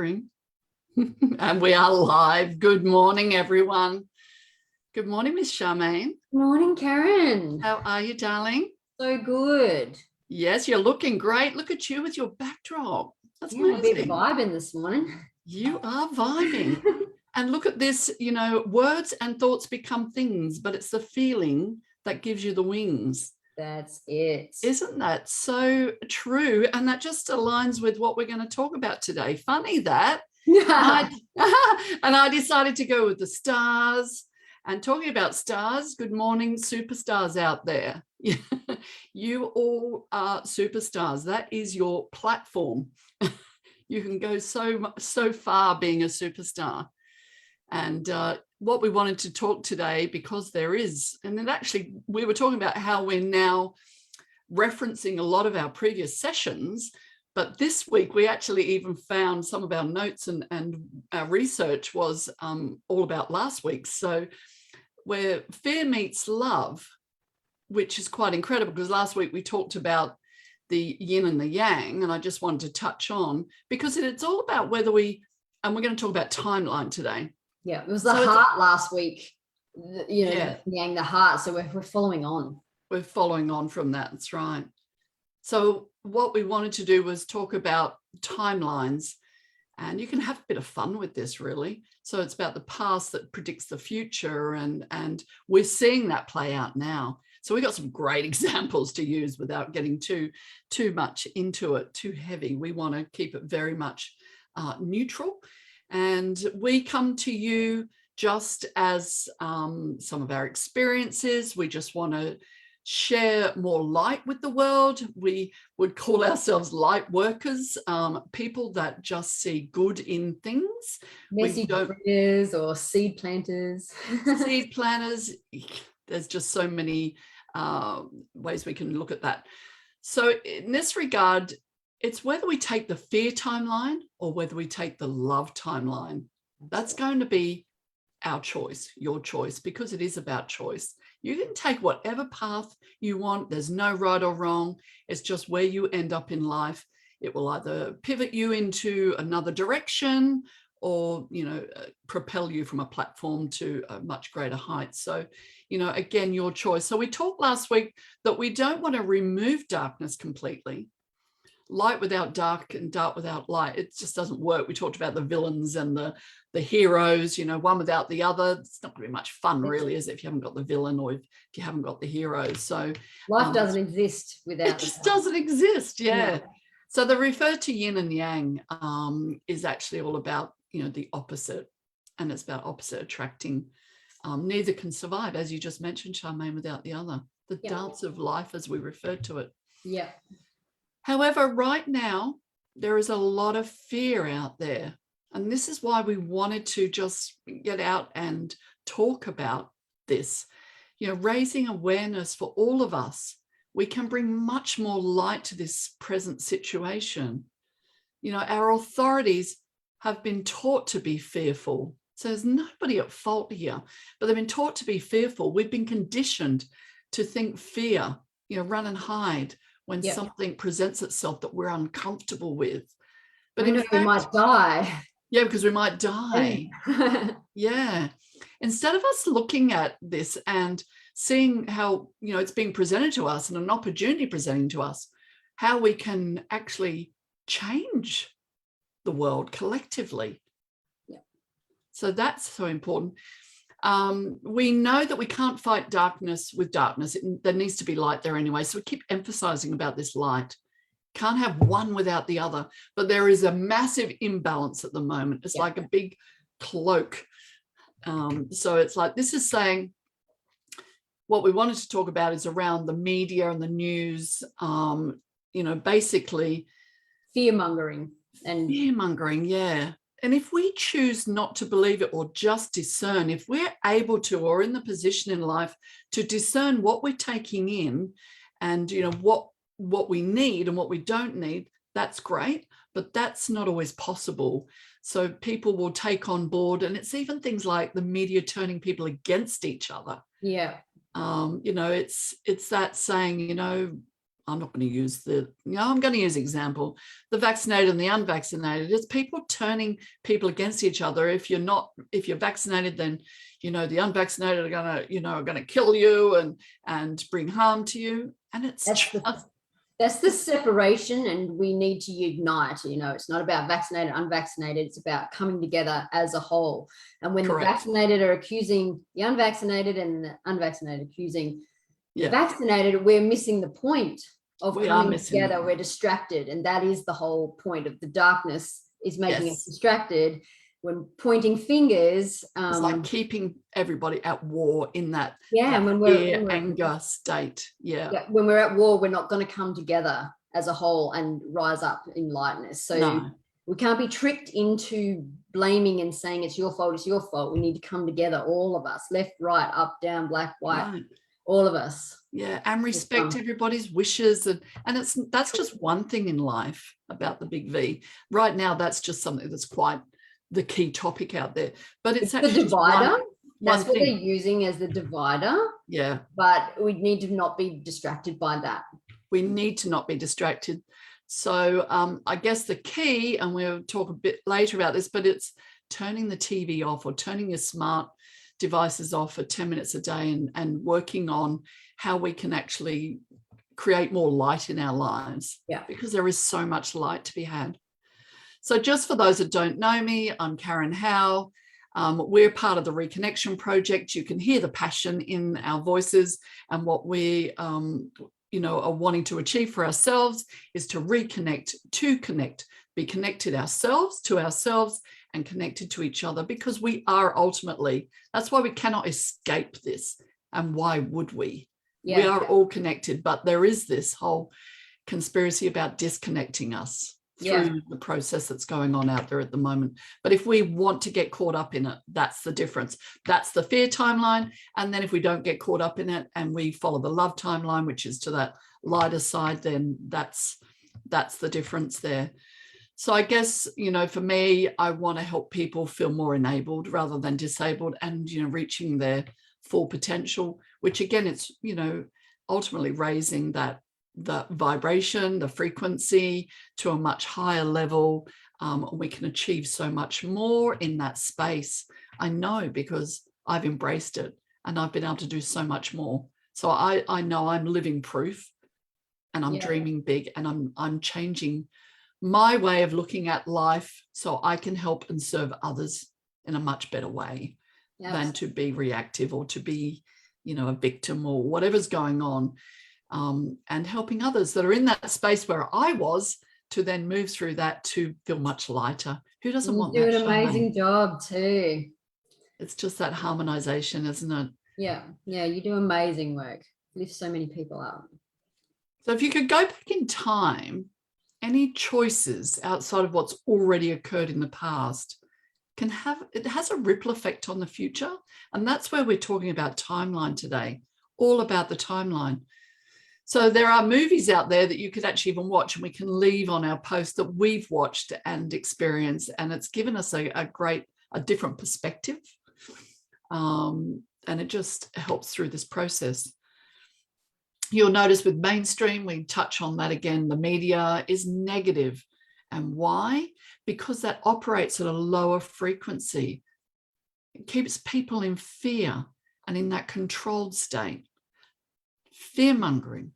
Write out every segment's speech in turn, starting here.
sharing. And we are live. Good morning, everyone. Good morning, Miss Charmaine. Morning, Karen. How are you, darling? So good. Yes, you're looking great. Look at you with your backdrop. That's amazing. A bit vibing this morning. You are vibing. And look at this, you know, words and thoughts become things, but it's the feeling that gives you the wings. That's it. Isn't that so true? And that just aligns with what we're going to talk about today. Funny that. And I decided to go with the stars. And talking about stars, good morning, superstars out there. You all are superstars. That is your platform. You can go so far being a superstar. And what we wanted to talk today, because there is, and then actually we were talking about how we're now referencing a lot of our previous sessions, but this week we actually even found some of our notes and our research was all about last week. So where fear meets love, which is quite incredible, because last week we talked about the yin and the yang, and I just wanted to touch on, because it's all about whether and we're going to talk about timeline today. Yeah, it was the heart last week, yang, the heart. So we're following on. We're following on from that. That's right. So what we wanted to do was talk about timelines, and you can have a bit of fun with this, really. So it's about the past that predicts the future, and we're seeing that play out now. So we got some great examples to use without getting too much into it, too heavy. We want to keep it very much neutral. And we come to you just as some of our experiences. We just want to share more light with the world. We would call ourselves light workers, people that just see good in things. Message readers or seed planters. Seed planters. There's just so many ways we can look at that. So in this regard, it's whether we take the fear timeline or whether we take the love timeline. That's going to be our choice, your choice, because it is about choice. You can take whatever path you want. There's no right or wrong. It's just where you end up in life. It will either pivot you into another direction or, propel you from a platform to a much greater height. So, again, your choice. So we talked last week that we don't want to remove darkness completely. Light without dark and dark without light, it just doesn't work. We talked about the villains and the heroes, one without the other. It's not going to be much fun, really, is it, if you haven't got the villain or if you haven't got the hero. So life doesn't exist without it. Just doesn't exist. Yeah. So the refer to yin and yang is actually all about, the opposite, and it's about opposite attracting. Neither can survive, as you just mentioned, Charmaine, without the other. The dance of life, as we referred to it. Yeah. However, right now, there is a lot of fear out there. And this is why we wanted to just get out and talk about this. Raising awareness for all of us. We can bring much more light to this present situation. Our authorities have been taught to be fearful. So there's nobody at fault here, but they've been taught to be fearful. We've been conditioned to think fear, run and hide when something presents itself that we're uncomfortable with. But in fact, we might die. Yeah, because we might die. Yeah. Instead of us looking at this and seeing how, it's being presented to us and an opportunity presenting to us, how we can actually change the world collectively. Yeah. So that's so important. We know that we can't fight darkness with darkness. There needs to be light there anyway. So we keep emphasizing about this light. Can't have one without the other. But there is a massive imbalance at the moment. It's like a big cloak. So it's like, this is saying what we wanted to talk about is around the media and the news, basically. Fear-mongering. Fear-mongering, yeah. And if we choose not to believe it or just discern, if we're able to, or in the position in life to discern what we're taking in and, what we need and what we don't need, that's great, but that's not always possible. So people will take on board, and it's even things like the media turning people against each other. Yeah. It's that saying, I'm not going to use I'm going to use example, the vaccinated and the unvaccinated. It's people turning people against each other. If you're vaccinated, then, the unvaccinated are going to kill you and bring harm to you. And that's the separation, and we need to unite. It's not about vaccinated, unvaccinated. It's about coming together as a whole. And when Correct. the vaccinated are accusing the unvaccinated and the unvaccinated accusing the vaccinated, we're missing the point of coming together. We're distracted. And that is the whole point of the darkness, is making us distracted. When pointing fingers, it's like keeping everybody at war in that and when we're anger state. When we're at war, we're not going to come together as a whole and rise up in lightness. So we can't be tricked into blaming and saying it's your fault. We need to come together, all of us, left, right, up, down, black, white, all of us. And respect everybody's wishes. And that's just one thing in life about the big V. Right now, that's just something that's quite the key topic out there. But it's actually the divider. That's what they're using as the divider. Yeah. But we need to not be distracted by that. We need to not be distracted. So I guess the key, and we'll talk a bit later about this, but it's turning the TV off or turning your smart devices off for 10 minutes a day and working on how we can actually create more light in our lives. Because there is so much light to be had. So just for those that don't know me, I'm Karen Howe. We're part of the Reconnection Project. You can hear the passion in our voices, and what we are wanting to achieve for ourselves is to reconnect, to connect, be connected ourselves to ourselves and connected to each other, because we are ultimately, that's why we cannot escape this. And why would we? We are all connected, but there is this whole conspiracy about disconnecting us through the process that's going on out there at the moment. But if we want to get caught up in it, that's the difference. That's the fear timeline. And then if we don't get caught up in it and we follow the love timeline, which is to that lighter side, then that's the difference there. So I guess, for me, I want to help people feel more enabled rather than disabled, and, reaching their full potential, which again, it's, ultimately raising the vibration, the frequency to a much higher level. We can achieve so much more in that space. I know, because I've embraced it and I've been able to do so much more. So I know I'm living proof, and I'm dreaming big, and I'm changing my way of looking at life so I can help and serve others in a much better way than to be reactive or to be, a victim or whatever's going on. And helping others that are in that space where I was to then move through that to feel much lighter. Who doesn't want that? You do an amazing job too. It's just that harmonization, isn't it? Yeah, you do amazing work. Lift so many people up. So if you could go back in time, any choices outside of what's already occurred in the past it has a ripple effect on the future. And that's where we're talking about timeline today, all about the timeline. So there are movies out there that you could actually even watch, and we can leave on our post that we've watched and experienced, and it's given us a different perspective. And it just helps through this process. You'll notice with mainstream, we touch on that again, the media is negative. And why? Because that operates at a lower frequency. It keeps people in fear and in that controlled state. Fear-mongering.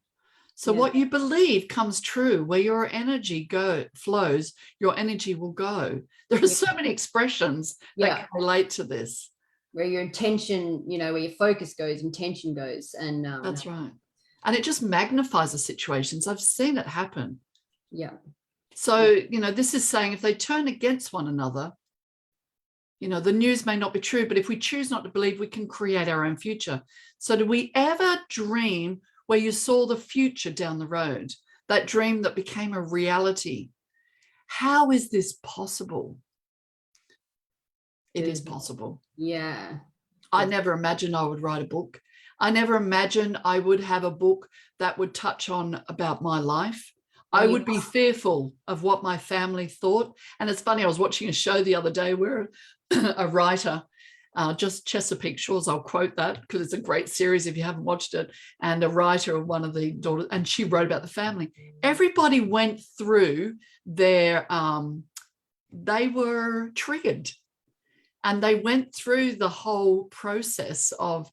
So what you believe comes true. Where your energy flows, your energy will go. There are so many expressions that can relate to this. Where your intention, where your focus goes, intention goes. And that's right. And it just magnifies the situations. I've seen it happen. So, this is saying if they turn against one another, the news may not be true, but if we choose not to believe, we can create our own future. So did we ever dream where you saw the future down the road, that dream that became a reality? How is this possible? It is possible. I never imagined I would write a book. I never imagined I would have a book that would touch on about my life. I would be fearful of what my family thought. And it's funny, I was watching a show the other day where a writer, just Chesapeake Shores. I'll quote that because it's a great series if you haven't watched it. And a writer of one of the daughters, and she wrote about the family. Everybody went through their, they were triggered, and they went through the whole process of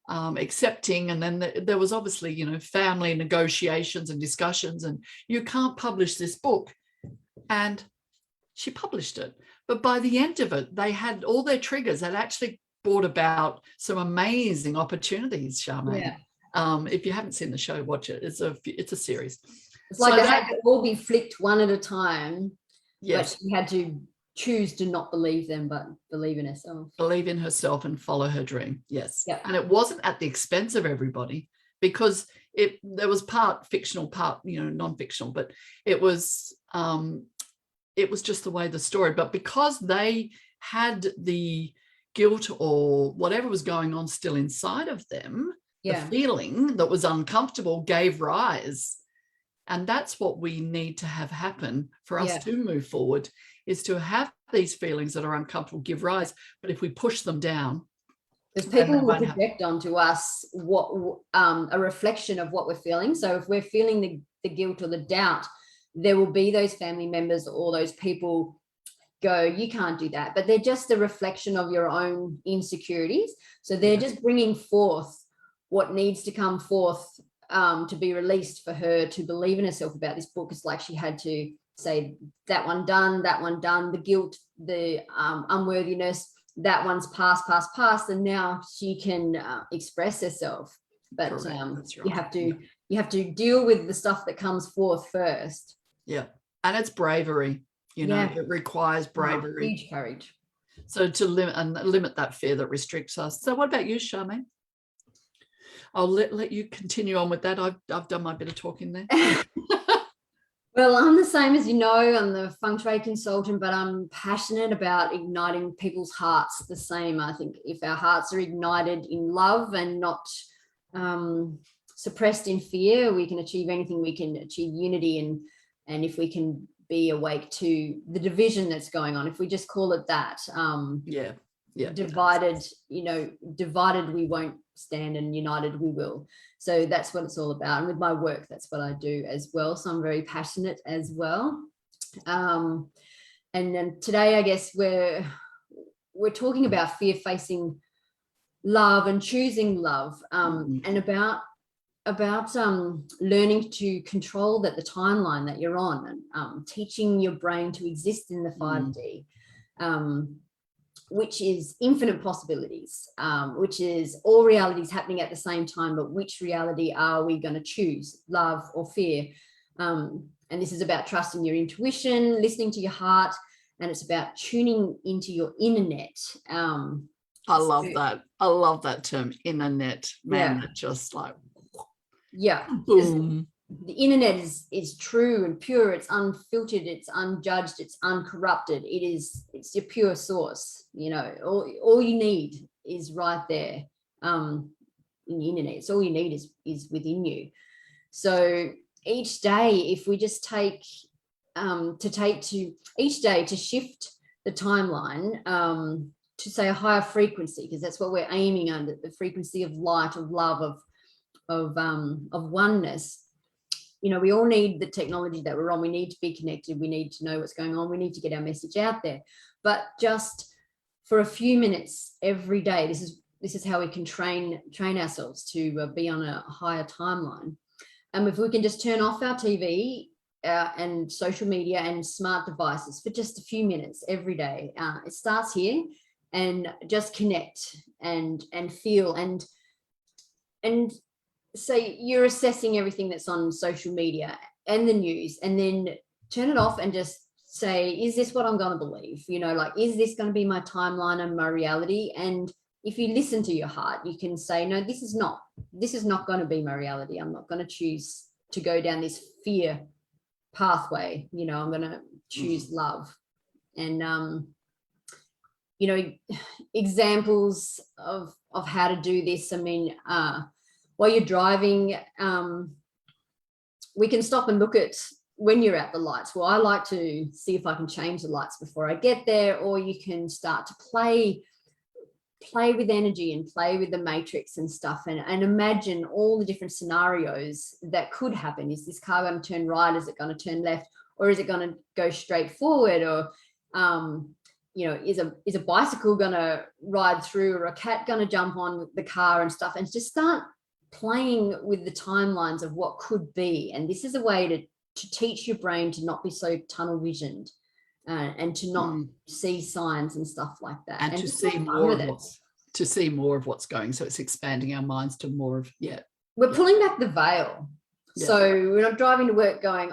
accepting. And then there was obviously, family negotiations and discussions, and you can't publish this book. And she published it. But by the end of it, they had all their triggers that actually brought about some amazing opportunities, Charmaine. Yeah. If you haven't seen the show, watch it. It's a series. It's like they had to all be flicked one at a time. Yes. But she had to choose to not believe them, but believe in herself. Believe in herself and follow her dream. Yes. Yep. And it wasn't at the expense of everybody, because there was part fictional, part, non-fictional, but it was just the way the story. But because they had the guilt or whatever was going on still inside of them, the feeling that was uncomfortable gave rise. And that's what we need to have happen for us to move forward, is to have these feelings that are uncomfortable give rise. But if we push them down, because people will project onto us what a reflection of what we're feeling. So if we're feeling the guilt or the doubt, there will be those family members or those people go, you can't do that. But they're just a reflection of your own insecurities. So they're just bringing forth what needs to come forth to be released for her to believe in herself about this book. It's like she had to say, that one done, the guilt, the unworthiness, that one's past, and now she can express herself. But right. You have to deal with the stuff that comes forth first. Yeah. And it's bravery, it requires bravery. Huge courage. So to limit that fear that restricts us. So what about you, Charmaine? I'll let you continue on with that. I've done my bit of talking there. Well, I'm the same as I'm the feng shui consultant, but I'm passionate about igniting people's hearts the same. I think if our hearts are ignited in love and not suppressed in fear, we can achieve anything. We can achieve unity, and if we can be awake to the division that's going on, if we just call it that, divided, divided we won't stand, and united we will. So that's what it's all about. And with my work, that's what I do as well. So I'm very passionate as well. And then today, I guess we're talking about fear facing love and choosing love, and about learning to control the timeline that you're on, and teaching your brain to exist in the 5D, which is infinite possibilities, which is all realities happening at the same time, but which reality are we going to choose, love or fear? And this is about trusting your intuition, listening to your heart, and it's about tuning into your inner net. I love that. I love that term, inner net. Man, that just like... Yeah. Boom. The internet is true and pure. It's unfiltered. It's unjudged. It's uncorrupted. It's your pure source. All you need is right there in the internet. It's all you need is within you. So each day, if we just take each day to shift the timeline to say a higher frequency, because that's what we're aiming under, the frequency of light, of love, of oneness. We all need the technology that we're on. We need to be connected. We need to know what's going on. We need to get our message out there. But just for a few minutes every day, this is how we can train ourselves to be on a higher timeline. And if we can just turn off our TV and social media and smart devices for just a few minutes every day, it starts here, and just connect and feel and say you're assessing everything that's on social media and the news, and then turn it off and just say, is this what I'm going to believe? Is this going to be my timeline and my reality? And if you listen to your heart, you can say, no, this is not going to be my reality. I'm not going to choose to go down this fear pathway. I'm going to choose love. And, examples of how to do this. I mean, while you're driving, we can stop and look at when you're at the lights. Well, I like to see if I can change the lights before I get there, or you can start to play play with energy and play with the matrix and stuff, and imagine all the different scenarios that could happen. Is this car going to turn right? Is it going to turn left? Or is it going to go straight forward? Or is a bicycle going to ride through, or a cat going to jump on the car and stuff? And just start playing with the timelines of what could be. And this is a way to teach your brain to not be so tunnel visioned, and to not see signs and stuff like that, and to see more of what's going. So it's expanding our minds to more of we're pulling back the veil. So we're not driving to work going,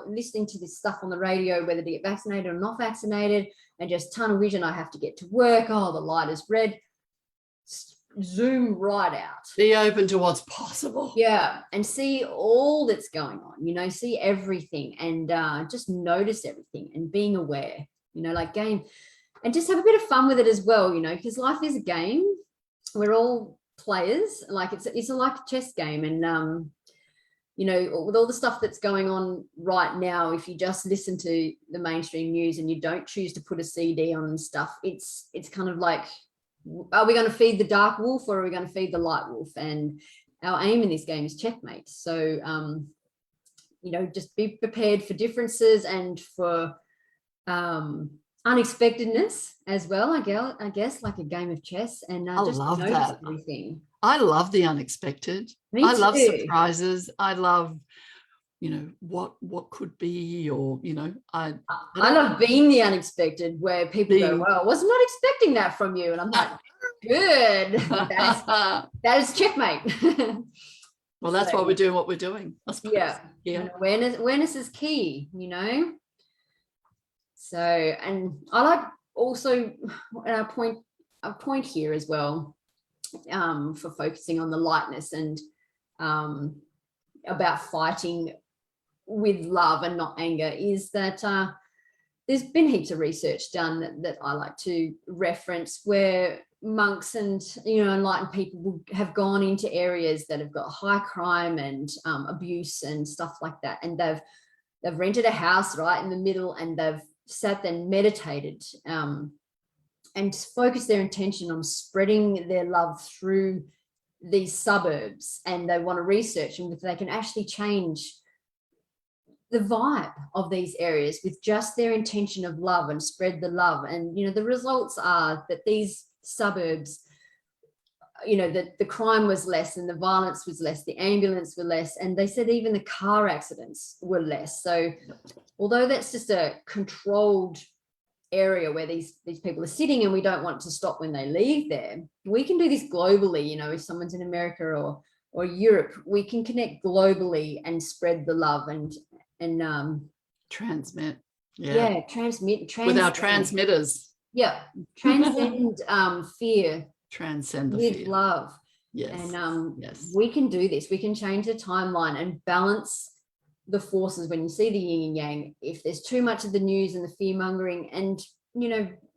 listening to this stuff on the radio, whether to get vaccinated or not vaccinated, and just tunnel vision. I have to get to work. The light is red. Zoom right out. Be open to what's possible. Yeah. And see all that's going on, see everything, and just notice everything, and being aware, like game, and just have a bit of fun with it as well, because life is a game. We're all players. Like it's like a chess game. And, with all the stuff that's going on right now, if you just listen to the mainstream news and you don't choose to put a CD on and stuff, it's kind of like, are we going to feed the dark wolf, or are we going to feed the light wolf? And our aim in this game is checkmate. So, just be prepared for differences and for unexpectedness as well, I guess, like a game of chess. And I just love notice that. everything. I love the unexpected. I love surprises. I love, what could be, or, I love being the unexpected, where people go, well, I was not expecting that from you. And I'm like, good. That is checkmate. Well, that's why we're doing what we're doing, I suppose. Yeah. Awareness is key, So, and I like also a point here as well, for focusing on the lightness and about fighting with love and not anger, is that there's been heaps of research done that I like to reference, where monks and enlightened people have gone into areas that have got high crime and abuse and stuff like that, and they've rented a house right in the middle, and they've sat there and meditated, and focused their intention on spreading their love through these suburbs. And they want to research and if they can actually change the vibe of these areas with just their intention of love and spread the love. And the results are that these suburbs, that the crime was less, and the violence was less, the ambulance were less, and they said even the car accidents were less. So although that's just a controlled area where these people are sitting, and we don't want to stop when they leave there, we can do this globally. If someone's in America or Europe, we can connect globally and spread the love and transmit. Transmit with our transmitters. Transcend fear. Transcend the with fear. Love. Yes. And yes. We can do this. We can change the timeline and balance the forces. When you see the yin and yang, if there's too much of the news and the fear mongering and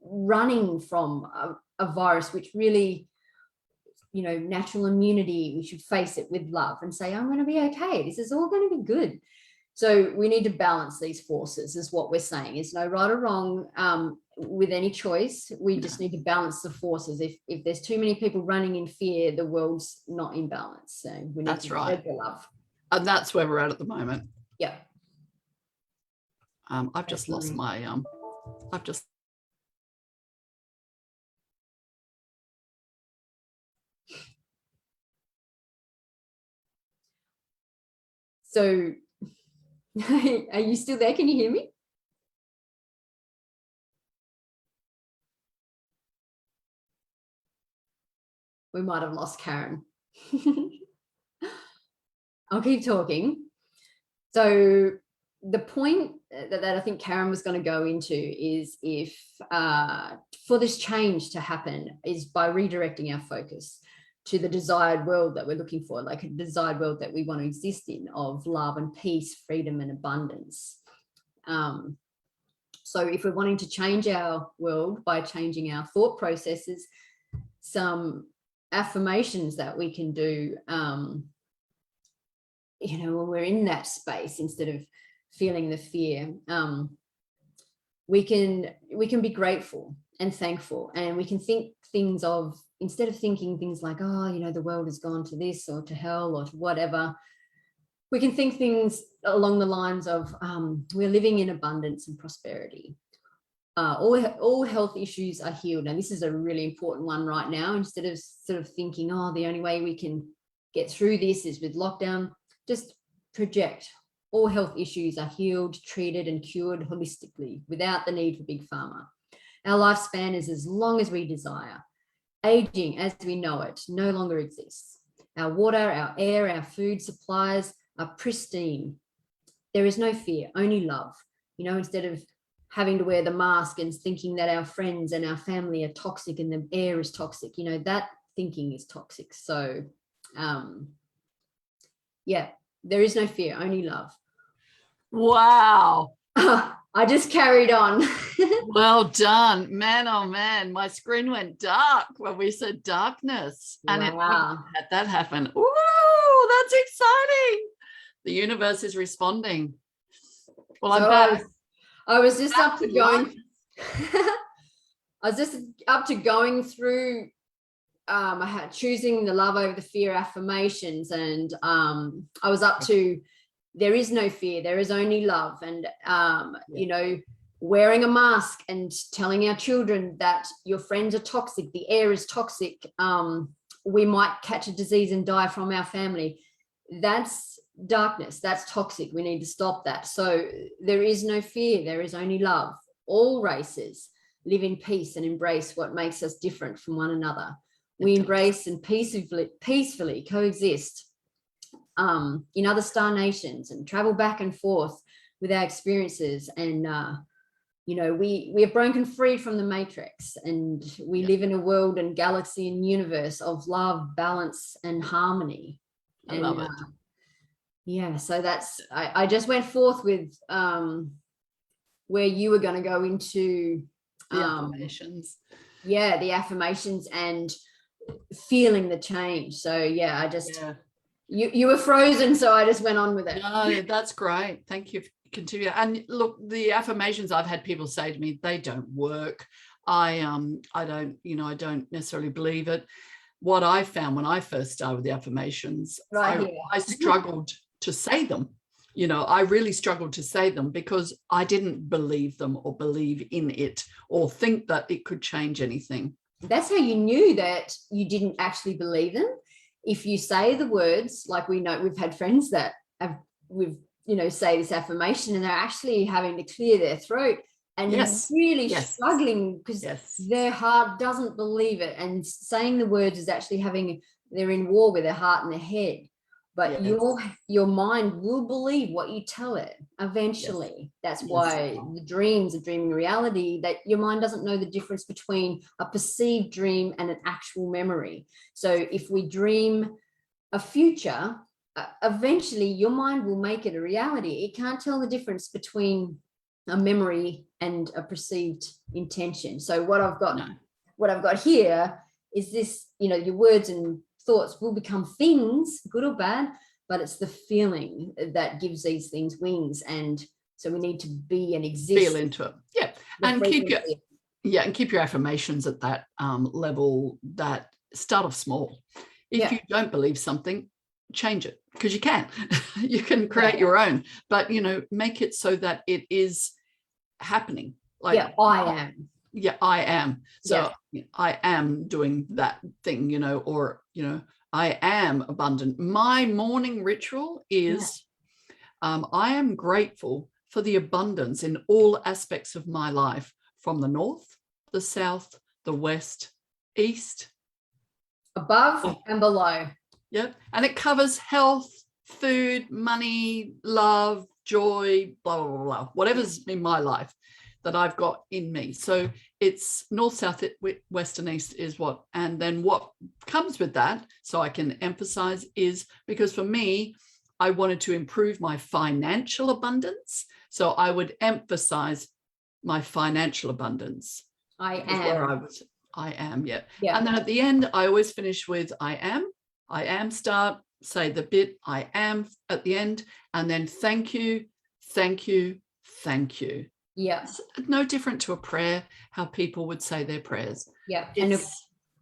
running from a virus, which really, natural immunity, we should face it with love and say, I'm going to be okay. This is all going to be good. So we need to balance these forces, is what we're saying. There's no right or wrong with any choice. We just need to balance the forces. If there's too many people running in fear, the world's not in balance. So we need to spread the love. And that's where we're at the moment. Yeah. I've just lost my So are you still there? Can you hear me? We might have lost Karen. I'll keep talking. So the point that I think Karen was going to go into is, if for this change to happen, is by redirecting our focus to the desired world that we're looking for, like a desired world that we want to exist in, of love and peace, freedom and abundance. So if we're wanting to change our world by changing our thought processes, some affirmations that we can do, when we're in that space, instead of feeling the fear. we can be grateful and thankful, and we can think things of, instead of thinking things like, oh, you know, the world has gone to this or to hell or to whatever, we can think things along the lines of, we're living in abundance and prosperity. All health issues are healed. And this is a really important one right now. Instead of sort of thinking, oh, the only way we can get through this is with lockdown, just project all health issues are healed, treated and cured holistically without the need for big pharma. Our lifespan is as long as we desire. Aging as we know it no longer exists. Our water, our air, our food supplies are pristine. There is no fear, only love. You know, instead of having to wear the mask and thinking that our friends and our family are toxic and the air is toxic, you know, that thinking is toxic. So, yeah, there is no fear, only love. Wow. I just carried on. Well done, man. Oh man, my screen went dark when we said darkness, and wow. it had that happen. Ooh, that's exciting. The universe is responding. Well, so I'm back. I was just up to going. I was just up to going through choosing the love over the fear affirmations, and I was up to, there is no fear, there is only love. And you know, wearing a mask and telling our children that your friends are toxic, the air is toxic, we might catch a disease and die from our family. That's darkness, that's toxic, we need to stop that. So there is no fear, there is only love. All races live in peace and embrace what makes us different from one another. We embrace and peacefully coexist in other star nations and travel back and forth with our experiences. And, you know, we have broken free from the matrix, and we live in a world and galaxy and universe of love, balance and harmony. I love it. Yeah, so that's, I just went forth with where you were going to go into the affirmations. Yeah, the affirmations and feeling the change. So yeah, I just you were frozen, so I just went on with it. No, that's great. Thank you. Continue. And look, the affirmations, I've had people say to me, they don't work. I don't, you know, I don't necessarily believe it. What I found when I first started with the affirmations, I struggled to say them. You know, I really struggled to say them because I didn't believe them or believe in it or think that it could change anything. That's how you knew that you didn't actually believe them. If you say the words, like we know, we've had friends that we've, you know, say this affirmation and they're actually having to clear their throat and really struggling because their heart doesn't believe it. And saying the words is actually they're in war with their heart and their head. But your mind will believe what you tell it eventually. That's why the dreams are dreaming reality, that your mind doesn't know the difference between a perceived dream and an actual memory. So if we dream a future, eventually your mind will make it a reality. It can't tell the difference between a memory and a perceived intention. So what I've got here is this, you know, your words and thoughts will become things, good or bad, but it's the feeling that gives these things wings. And so we need to be and exist. Feel into it. Yeah. And keep your affirmations at that level, that start off small. If you don't believe something, change it, because you can. You can create your own, but, you know, make it so that it is happening. Like, I am. Yeah, I am. So I am doing that thing, you know, or, you know, I am abundant. My morning ritual is I am grateful for the abundance in all aspects of my life, from the north, the south, the west, east, above and below. Yep. And it covers health, food, money, love, joy, blah, blah, blah, blah, whatever's in my life that I've got in me. So it's north, south, west and east is what. And then what comes with that, so I can emphasize, is because for me, I wanted to improve my financial abundance. So I would emphasize my financial abundance. I am, yeah. And then at the end, I always finish with I am, start, say the bit I am at the end, and then thank you, thank you, thank you. Yeah. It's no different to a prayer, how people would say their prayers. Yeah. And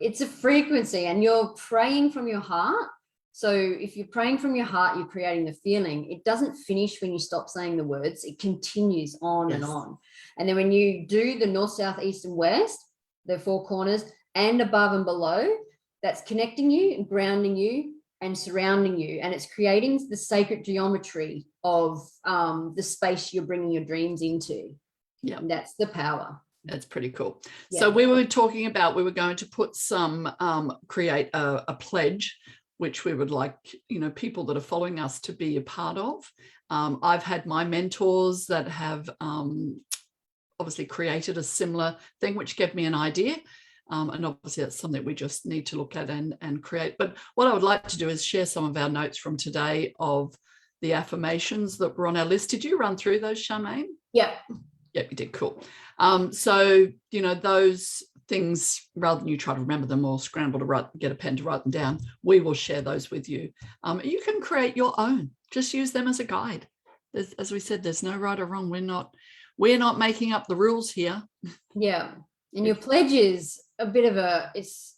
it's a frequency, and you're praying from your heart. So if you're praying from your heart, you're creating the feeling. It doesn't finish when you stop saying the words. It continues on and on. And then when you do the north, south, east, and west, the four corners, and above and below, that's connecting you and grounding you and surrounding you. And it's creating the sacred geometry of the space you're bringing your dreams into. Yeah, that's the power. That's pretty cool. Yeah. So we were talking about, we were going to put some, create a pledge, which we would like, people that are following us to be a part of. I've had my mentors that have obviously created a similar thing, which gave me an idea. And obviously that's something we just need to look at and create. But what I would like to do is share some of our notes from today of the affirmations that were on our list. Did you run through those, Charmaine? Yeah. Yep, you did. Cool. So, those things, rather than you try to remember them or scramble to get a pen to write them down, we will share those with you. You can create your own. Just use them as a guide. As we said, there's no right or wrong. We're not making up the rules here. Yeah. And your pledge is a bit of it's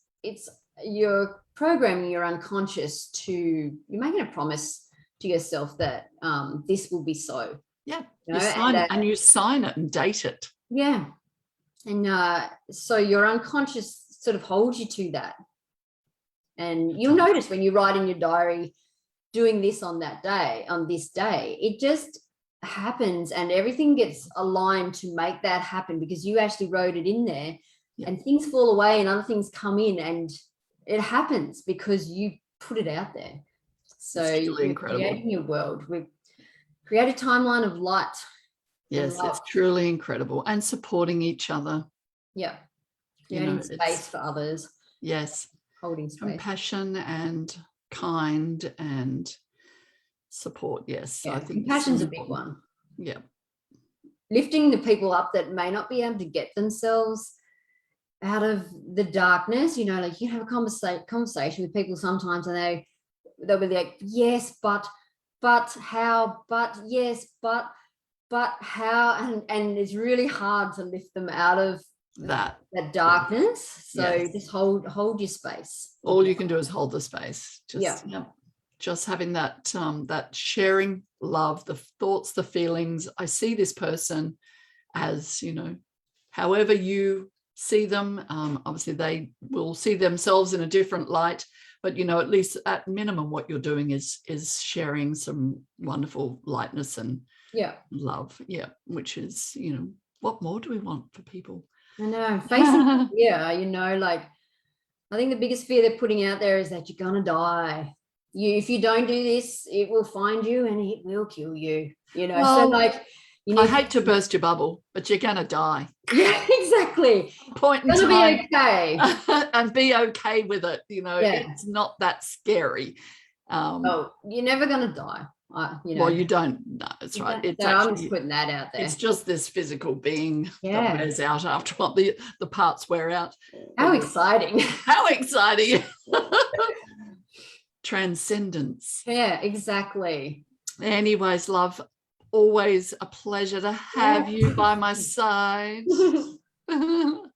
you're programming your unconscious you're making a promise to yourself that this will be so. Yeah. You sign it and you sign it and date it. Yeah. And so your unconscious sort of holds you to that. And you'll notice when you write in your diary, doing this on this day, it just happens and everything gets aligned to make that happen because you actually wrote it in there. Yep. And things fall away and other things come in and it happens because you put it out there. So you're creating your world. We've created a timeline of light. Yes, it's truly incredible. And supporting each other. Yeah. Creating space for others. Yes. Holding space. Compassion and kind and support. Yes. Yeah, I think compassion's a big one. Yeah. Lifting the people up that may not be able to get themselves out of the darkness. You have a conversation with people sometimes and they'll be like, yes, but how, but yes, but how, and it's really hard to lift them out of that darkness. So just hold your space. All you can do is hold the space. Just having that that sharing love, the thoughts, the feelings. I see this person as, however you see them. Obviously they will see themselves in a different light, but at least at minimum what you're doing is sharing some wonderful lightness and love. Yeah, which is, what more do we want for people? I know, facing fear, I think the biggest fear they're putting out there is that you're gonna die. If you don't do this, it will find you and it will kill you. Well, I hate to burst your bubble, but you're gonna die. Yeah, exactly. Point in time. Be okay. And be okay with it. It's not that scary. You're never gonna die. Well, you don't. No, that's right. It's I'm just putting that out there. It's just this physical being that wears out after what the parts wear out. How exciting! How exciting! Transcendence. Yeah, exactly. Anyways, love, always a pleasure to have you by my side.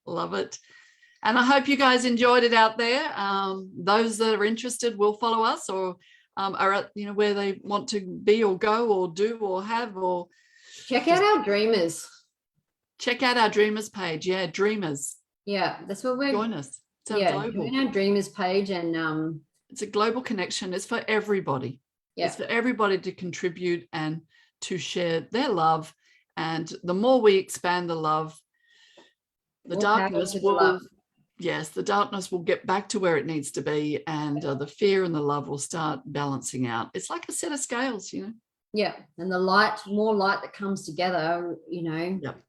Love it. And I hope you guys enjoyed it out there. Those that are interested will follow us or are at where they want to be or go or do or have or check out our dreamers. Check out our dreamers page. Yeah, dreamers. Yeah, that's what we're join us. Join our dreamers page and it's a global connection. It's for everybody. It's for everybody to contribute and to share their love. And the more we expand the love, the darkness will. Yes, the darkness will get back to where it needs to be and the fear and the love will start balancing out. It's like a set of scales, Yeah, and the more light that comes together, Yep.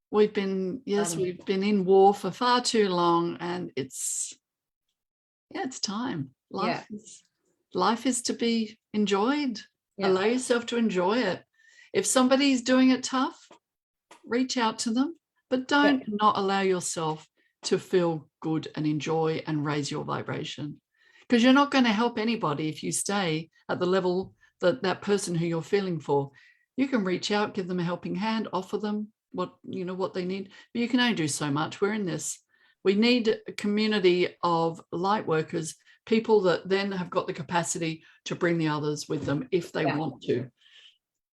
We've been in war for far too long and it's time. Life is to be enjoyed. Yeah. Allow yourself to enjoy it. If somebody's doing it tough, reach out to them. But don't not allow yourself to feel good and enjoy and raise your vibration because you're not going to help anybody if you stay at the level that person who you're feeling for. You can reach out, give them a helping hand, offer them what they need, but you can only do so much. We're in this. We need a community of light workers, people that then have got the capacity to bring the others with them if they want to.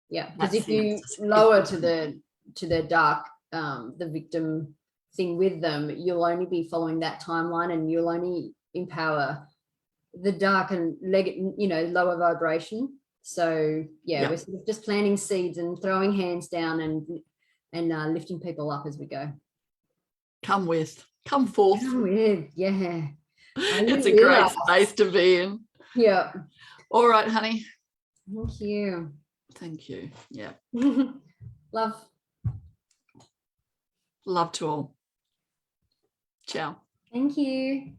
Yeah, because if you lower to the dark, the victim thing with them, you'll only be following that timeline, and you'll only empower the dark and lower vibration. So we're sort of just planting seeds and throwing hands down and lifting people up as we go. Come forth. Come with, yeah. It's a great space to be in. Yeah. All right, honey. Thank you. Thank you. Yeah. Love. Love to all. Ciao. Thank you.